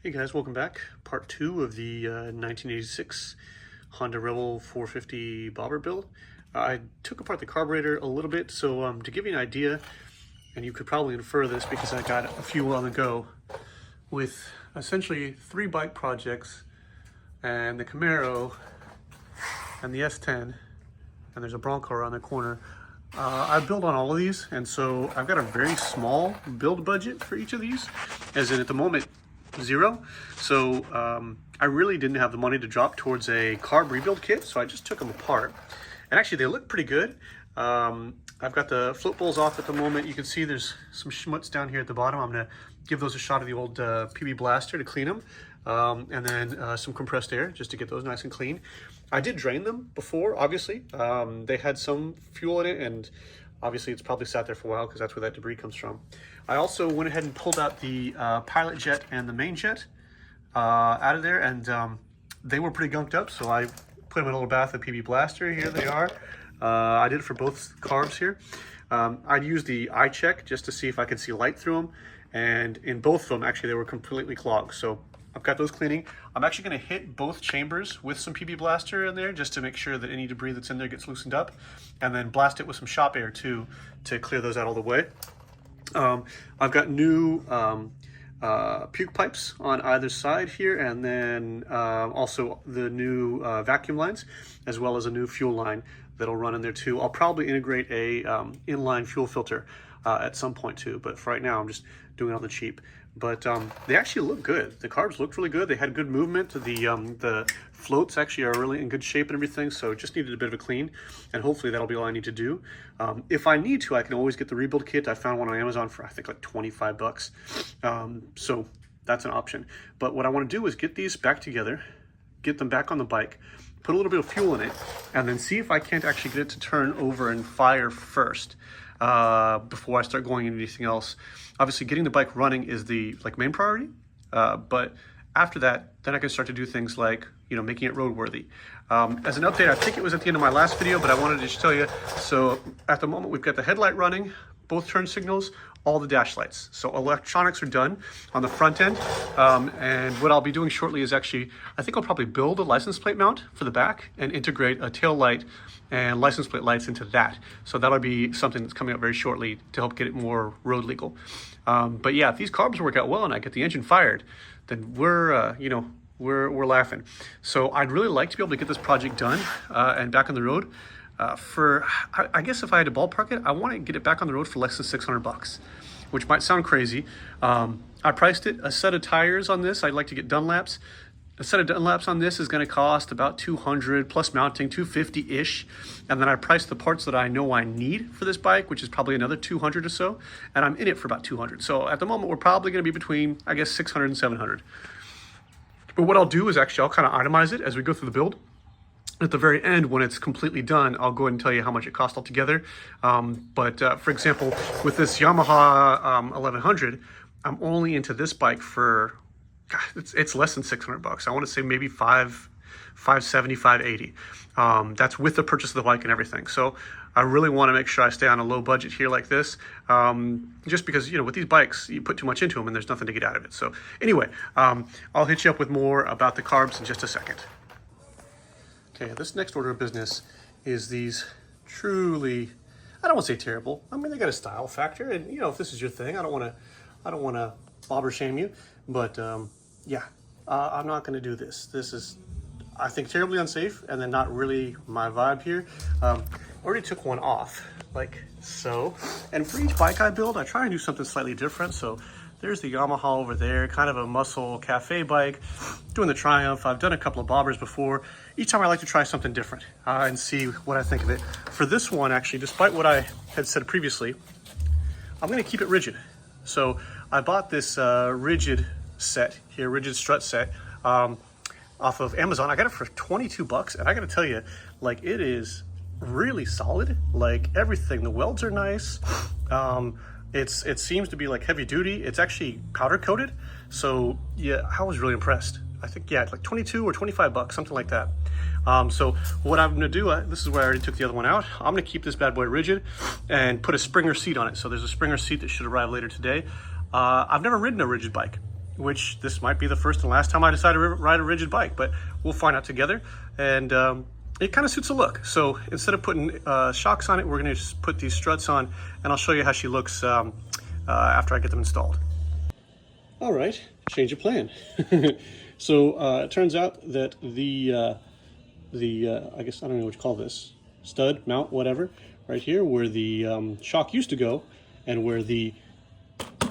Hey guys, welcome back. Part 2 of the 1986 Honda Rebel 450 bobber build. I took apart the carburetor a little bit, so to give you an idea, and you could probably infer this because I got a few on the go, with essentially 3 bike projects and the Camaro and the S10, and there's a Bronco around the corner. I build on all of these, and so I've got a very small build budget for each of these, as in at the moment, zero. So I really didn't have the money to drop towards a carb rebuild kit, so I just took them apart. And actually they look pretty good. I've got the float bowls off at the moment. You can see there's some schmutz down here at the bottom. I'm gonna give those a shot of the old PB Blaster to clean them. And then some compressed air just to get those nice and clean. I did drain them before, obviously. They had some fuel in it, and obviously it's probably sat there for a while because that's where that debris comes from. I also went ahead and pulled out the pilot jet and the main jet out of there, and they were pretty gunked up, so I put them in a little bath of PB Blaster. Here they are. I did it for both carbs here. I'd use the eye check just to see if I could see light through them, and in both of them, actually, they were completely clogged. So I've got those cleaning. I'm actually going to hit both chambers with some PB Blaster in there just to make sure that any debris that's in there gets loosened up, and then blast it with some shop air too to clear those out all the way. I've got new puke pipes on either side here, and then also the new vacuum lines, as well as a new fuel line that'll run in there too. I'll probably integrate a inline fuel filter at some point too, but for right now I'm just doing it on the cheap. But they actually look good. The carbs looked really good. They had good movement. The floats actually are really in good shape and everything, so just needed a bit of a clean, and hopefully that'll be all I need to do. If I need to, I can always get the rebuild kit. I found one on Amazon for I think like 25 bucks. So that's an option. But what I want to do is get these back together, get them back on the bike, put a little bit of fuel in it, and then see if I can't actually get it to turn over and fire first before I start going into anything else. Obviously, getting the bike running is the main priority, but after that, then I can start to do things like, making it roadworthy. As an update, I think it was at the end of my last video, but I wanted to just tell you, so at the moment we've got the headlight running, both turn signals, all the dash lights. So electronics are done on the front end, and what I'll be doing shortly is actually, I think I'll probably build a license plate mount for the back and integrate a tail light and license plate lights into that. So that'll be something that's coming up very shortly to help get it more road legal. But yeah, if these carbs work out well and I get the engine fired, then we're laughing. So I'd really like to be able to get this project done and back on the road. I guess if I had to ballpark it, I want to get it back on the road for less than 600 bucks, which might sound crazy. I priced it, a set of tires on this, I'd like to get Dunlaps. A set of Dunlaps on this is going to cost about 200 plus mounting, 250-ish. And then I priced the parts that I know I need for this bike, which is probably another 200 or so. And I'm in it for about 200. So at the moment, we're probably going to be between, I guess, 600 and 700. But what I'll do is actually, I'll kind of itemize it as we go through the build. At the very end, when it's completely done, I'll go ahead and tell you how much it cost altogether. For example, with this Yamaha 1100, I'm only into this bike for, it's less than 600 bucks. I want to say maybe 570, 580. That's with the purchase of the bike and everything. So I really want to make sure I stay on a low budget here like this, just because, with these bikes, you put too much into them and there's nothing to get out of it. So anyway, I'll hit you up with more about the carbs in just a second. Okay, this next order of business is these truly, I don't want to say terrible. I mean, they got a style factor, and if this is your thing, I don't want to bobber shame you, but yeah, I'm not going to do this. This is, I think, terribly unsafe, and then not really my vibe here. I already took one off, like so. And for each bike I build, I try and do something slightly different. So there's the Yamaha over there, kind of a muscle cafe bike, doing the Triumph. I've done a couple of bobbers before. Each time I like to try something different and see what I think of it. For this one, actually, despite what I had said previously, I'm going to keep it rigid. So I bought this rigid set here, rigid strut set, off of Amazon. I got it for 22 bucks, and I got to tell you, it is really solid. Everything, the welds are nice. It seems to be heavy duty. It's actually powder coated. So yeah, I was really impressed. I think, yeah, 22 or 25 bucks, something like that. So what I'm gonna do, this is where I already took the other one out. I'm gonna keep this bad boy rigid and put a Springer seat on it. So there's a Springer seat that should arrive later today. I've never ridden a rigid bike, which this might be the first and last time I decide to ride a rigid bike, but we'll find out together. And it kind of suits the look. So instead of putting shocks on it, we're gonna just put these struts on, and I'll show you how she looks after I get them installed. All right, change of plan. So it turns out that the I guess, I don't know what you call this, stud, mount, whatever, right here where the shock used to go and where the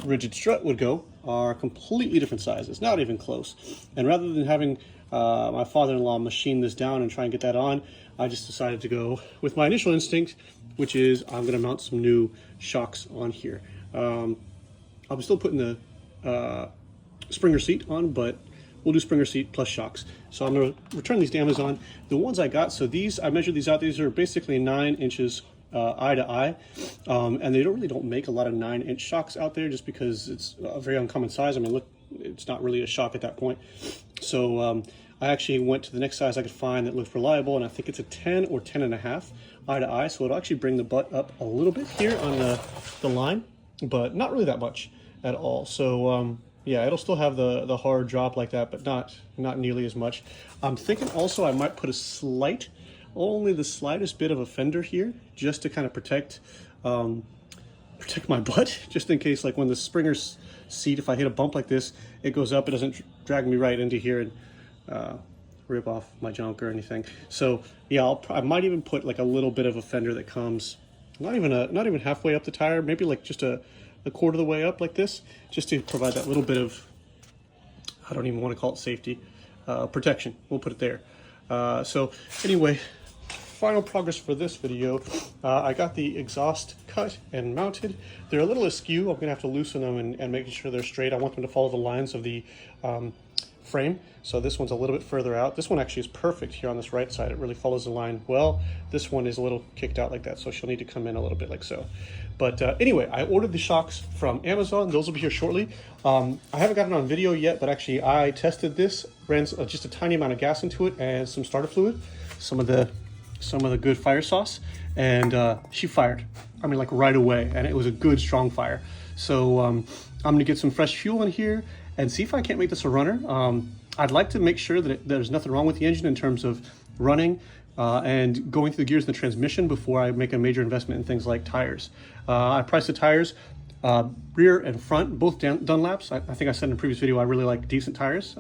rigid strut would go are completely different sizes, not even close. And rather than having my father-in-law machine this down and try and get that on, I just decided to go with my initial instinct, which is I'm going to mount some new shocks on here. I'm still putting the Springer seat on, but we'll do Springer seat plus shocks. So I'm going to return these to Amazon. The ones I got, so these, I measured these out. These are basically 9 inches eye to eye, and they really don't make a lot of 9-inch shocks out there just because it's a very uncommon size. I mean, look, it's not really a shock at that point. So I actually went to the next size I could find that looked reliable, and I think it's a 10 or 10.5 eye to eye. So it'll actually bring the butt up a little bit here on the line, but not really that much at all. So yeah, it'll still have the hard drop like that, but not nearly as much. I'm thinking also I might put only the slightest bit of a fender here, just to kind of protect my butt, just in case, like when the Springer seat, if I hit a bump like this, it goes up, it doesn't drag me right into here and rip off my junk or anything. So yeah, I might even put like a little bit of a fender that comes not even halfway up the tire, maybe like just a quarter of the way up like this, just to provide that little bit of, I don't even want to call it safety, protection. We'll put it there. So anyway, final progress for this video. I got the exhaust cut and mounted. They're a little askew. I'm gonna have to loosen them and making sure they're straight. I want them to follow the lines of the frame. So this one's a little bit further out. This one actually is perfect here on this right side. It really follows the line well. This one is a little kicked out like that, so she'll need to come in a little bit like so. But anyway, I ordered the shocks from Amazon. Those will be here shortly. I haven't got it on video yet, but actually I tested this, ran just a tiny amount of gas into it and some starter fluid, some of the good fire sauce, and she fired. I mean, like right away, and it was a good strong fire. So I'm gonna get some fresh fuel in here and see if I can't make this a runner. I'd like to make sure that there's nothing wrong with the engine in terms of running and going through the gears in the transmission before I make a major investment in things like tires. I priced the tires, rear and front, both Dunlops. I think I said in a previous video I really like decent tires.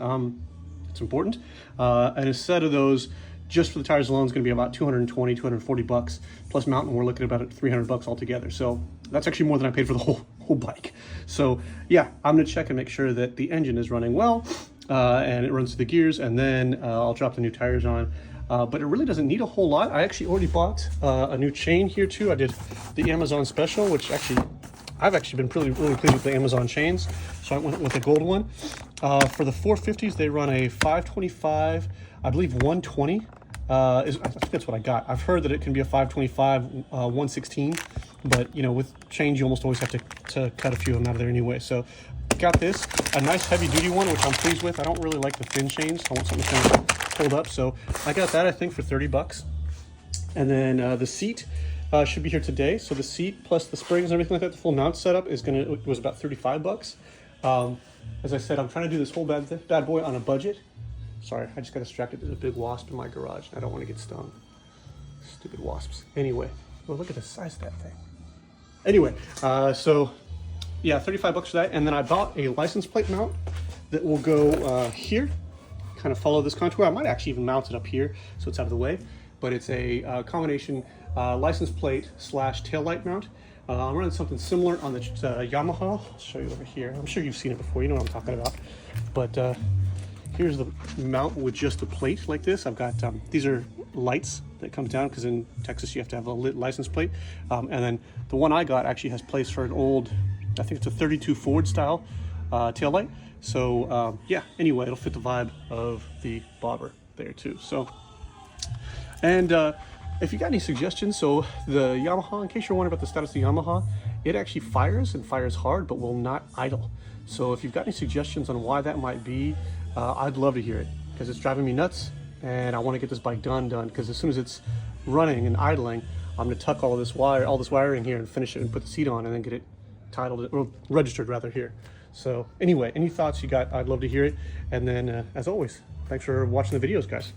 It's important. And a set of those, just for the tires alone, is going to be about 220, 240 bucks. Plus mountain, we're looking at about 300 bucks altogether. So that's actually more than I paid for the whole bike. So yeah, I'm going to check and make sure that the engine is running well and it runs through the gears, and then I'll drop the new tires on. But it really doesn't need a whole lot. I actually already bought a new chain here too. I did the Amazon special, which actually I've actually been really pleased with the Amazon chains. So I went with the gold one. For the 450s, they run a 525, I believe 120. I think that's what I got. I've heard that it can be a 525, 116, but you know, with chains, you almost always have to cut a few of them out of there anyway. So got this, a nice heavy duty one, which I'm pleased with. I don't really like the thin chains. I want something to kind of hold up. So I got that, I think, for 30 bucks. And then the seat should be here today. So the seat plus the springs and everything like that, the full mount setup was about 35 bucks. As I said, I'm trying to do this whole bad boy on a budget. Sorry, I just got distracted. There's a big wasp in my garage. I don't want to get stung. Stupid wasps. Anyway, well, look at the size of that thing. Anyway, so yeah, 35 bucks for that. And then I bought a license plate mount that will go here, kind of follow this contour. I might actually even mount it up here so it's out of the way. But it's a combination license plate / taillight mount. I'm running something similar on the Yamaha. I'll show you over here. I'm sure you've seen it before. You know what I'm talking about. But here's the mount with just a plate like this. I've got, these are lights that comes down because in Texas you have to have a lit license plate. And then the one I got actually has place for an old, I think it's a 32 Ford style taillight. So yeah, anyway, it'll fit the vibe of the bobber there too. So, and if you got any suggestions, so the Yamaha, in case you're wondering about the status of the Yamaha, it actually fires and fires hard, but will not idle. So if you've got any suggestions on why that might be, I'd love to hear it, because it's driving me nuts and I want to get this bike done, because as soon as it's running and idling, I'm going to tuck all this wire in here and finish it and put the seat on and then get it titled, or registered rather, here. So anyway, any thoughts you got, I'd love to hear it. And then as always, thanks for watching the videos, guys.